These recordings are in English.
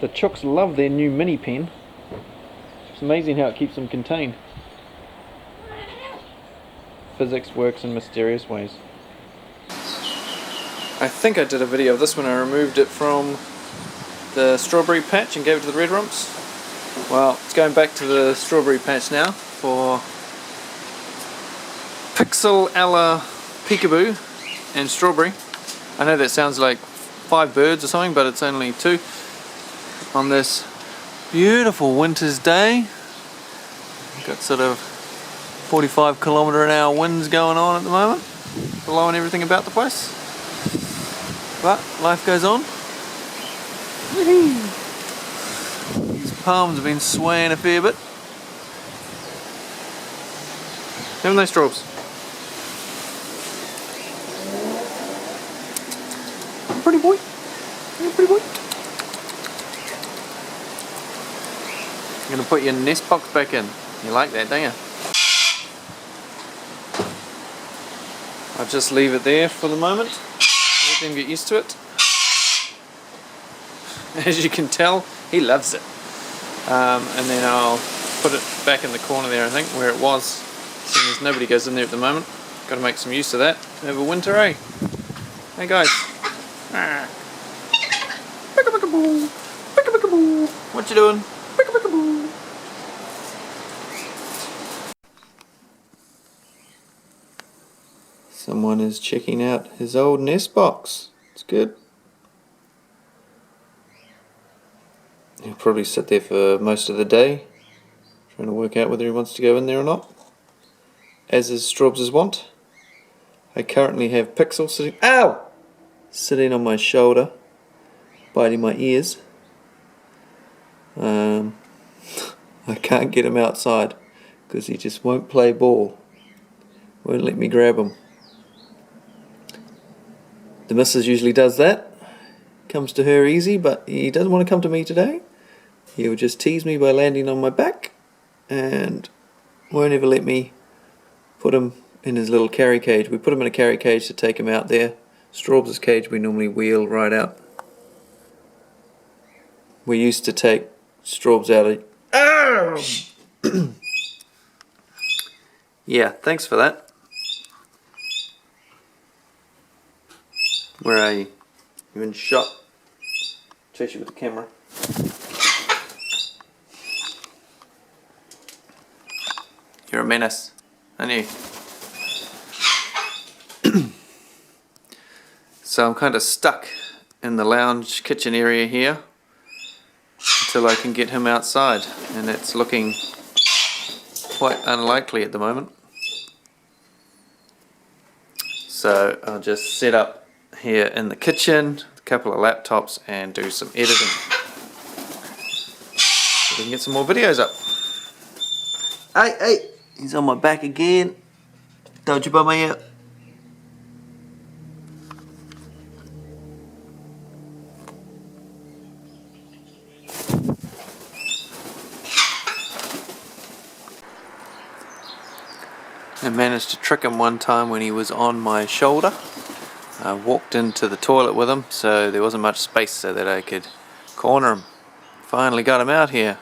The chooks love their new mini pen. It's amazing how it keeps them contained. Physics works in mysterious ways. I think I did a video of this when I removed it from the strawberry patch and gave it to the red rumps. Well, it's going back to the strawberry patch now for Pixel a la Peekaboo and Strawberry. I know that sounds like 5 birds or something, but it's only 2 on this beautiful winter's day. Got sort of 45 km/h winds going on at the moment, blowing everything about the place. But life goes on. These palms have been swaying a fair bit. Haven't they, Strobes? Pretty boy. Pretty boy. I'm going to put your nest box back in. You like that, don't you? I'll just leave it there for the moment. Let them get used to it. As you can tell, he loves it. And then I'll put it back in the corner there, I think, where it was. Seeing as nobody goes in there at the moment. Got to make some use of that over winter, eh? Hey guys. Pick-a-pick-a-boo. Pick-a-pick-a-boo. What you doing? Pick-a-pick-a-boo. Someone is checking out his old nest box. It's good. He'll probably sit there for most of the day, trying to work out whether he wants to go in there or not, as is Strobes' want. I currently have Pixel sitting on my shoulder, biting my ears. I can't get him outside because he just won't play ball. Won't let me grab him. The missus usually does that. Comes to her easy, but he doesn't want to come to me today. He'll just tease me by landing on my back and won't ever let me put him in his little carry cage. We put him in a carry cage to take him out there. Strobes' cage we normally wheel right out. We used to take Strobes out of... Yeah, thanks for that. Where are you? You're in shot. Chase you with the camera. You're a menace, aren't you? So I'm kind of stuck in the lounge kitchen area here until I can get him outside, and it's looking quite unlikely at the moment. So I'll just set up here in the kitchen, a couple of laptops, and do some editing so we can get some more videos up. Hey, he's on my back again. Don't you bum me out. I managed to trick him one time when he was on my shoulder. I walked into the toilet with him, so there wasn't much space so that I could corner him. Finally got him out here.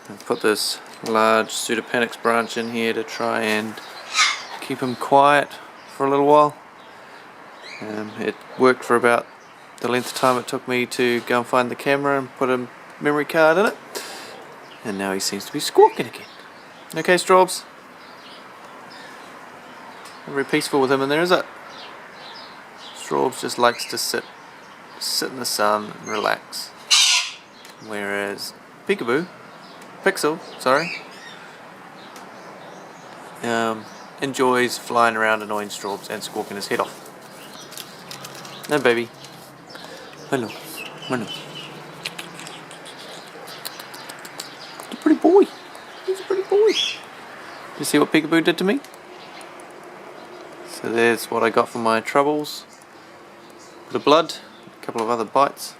I put this large Pseudopanix branch in here to try and keep him quiet for a little while. It worked for about the length of time it took me to go and find the camera and put a memory card in it. And now he seems to be squawking again. Okay, Strobes? Not very peaceful with him in there, is it? Strobes just likes to sit in the sun and relax. Whereas Pixel, enjoys flying around annoying Strobes and squawking his head off. No, baby. Hello. Hello. He's a pretty boy. He's a pretty boy. You see what Peekaboo did to me? So there's what I got for my troubles. Bit of blood, a couple of other bites.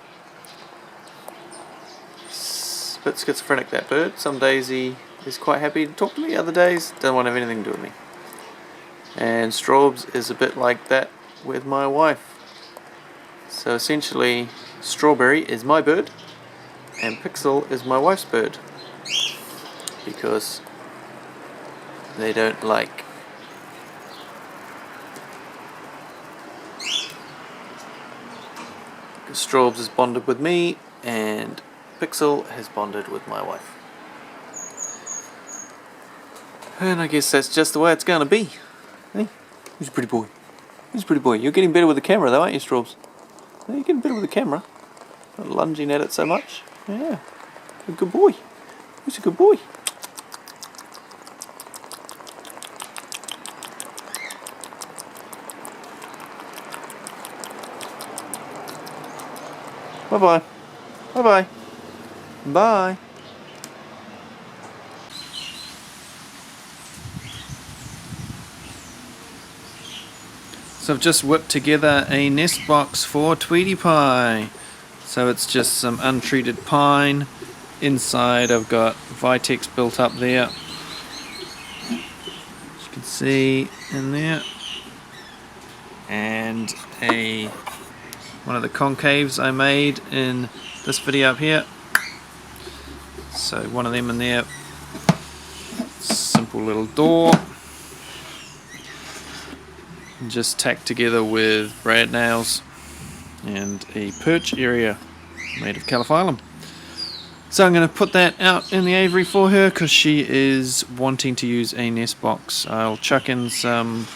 A bit schizophrenic, that bird. Some days he is quite happy to talk to me, other days doesn't want to have anything to do with me. And Strobes is a bit like that with my wife. So essentially Strawberry is my bird and Pixel is my wife's bird, because they don't like Strobes is bonded with me and Pixel has bonded with my wife. And I guess that's just the way it's gonna be. Hey, who's a pretty boy? Who's a pretty boy? You're getting better with the camera though, aren't you, Strobes? You're getting better with the camera. Not lunging at it so much. Yeah. A good boy. Who's a good boy? Bye-bye. Bye-bye. Bye. So I've just whipped together a nest box for Tweety Pie. So it's just some untreated pine. Inside I've got Vitex built up there. As you can see in there. And one of the concaves I made in this video up here. So one of them in there. Simple little door. Just tacked together with brad nails. And a perch area made of calophyllum. So I'm going to put that out in the aviary for her because she is wanting to use a nest box. I'll chuck in some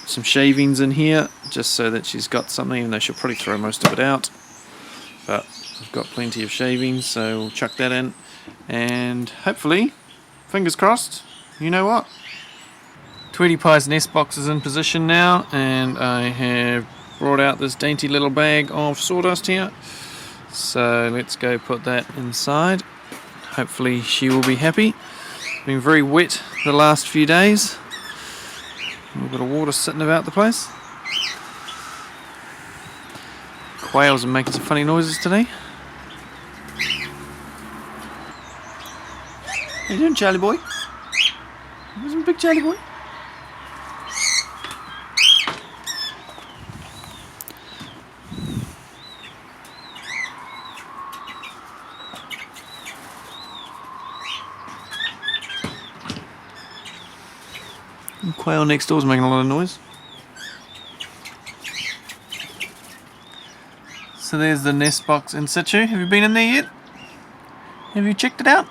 shavings in here just so that she's got something, even though she'll probably throw most of it out, but I've got plenty of shavings, so we'll chuck that in and hopefully, fingers crossed, you know what, Tweety Pie's nest box is in position now, and I have brought out this dainty little bag of sawdust here, so let's go put that inside. Hopefully she will be happy. It's been very wet the last few days. A little bit of water sitting about the place. Quails are making some funny noises today. How you doing, Charlie boy? Where's my big Charlie boy? The quail next door is making a lot of noise. So there's the nest box in situ. Have you been in there yet? Have you checked it out?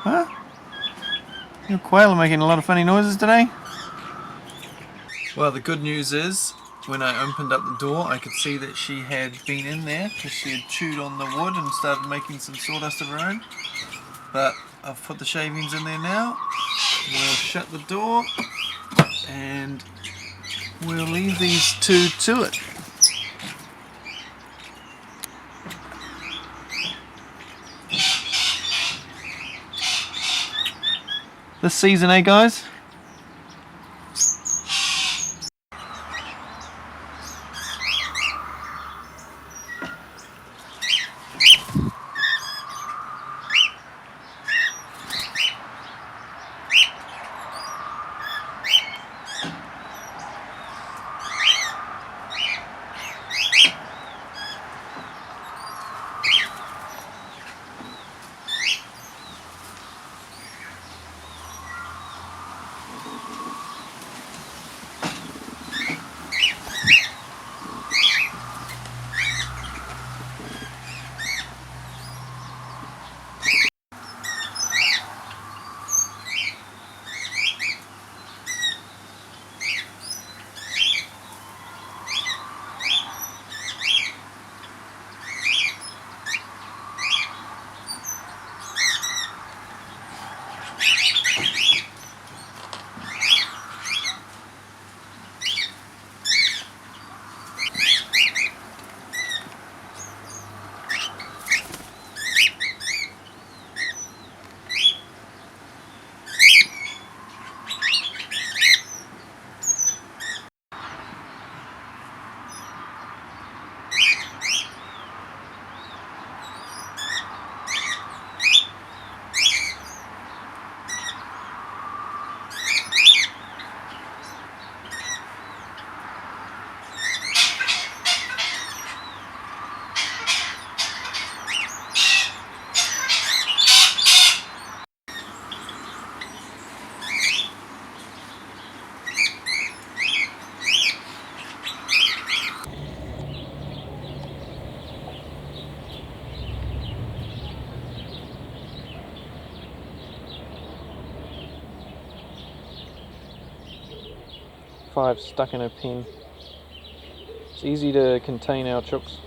Huh? Your quail are making a lot of funny noises today. Well, the good news is, when I opened up the door, I could see that she had been in there because she had chewed on the wood and started making some sawdust of her own. But I've put the shavings in there now. We'll shut the door and we'll leave these two to it. This season, eh guys? 5 stuck in a pen. It's easy to contain our chooks.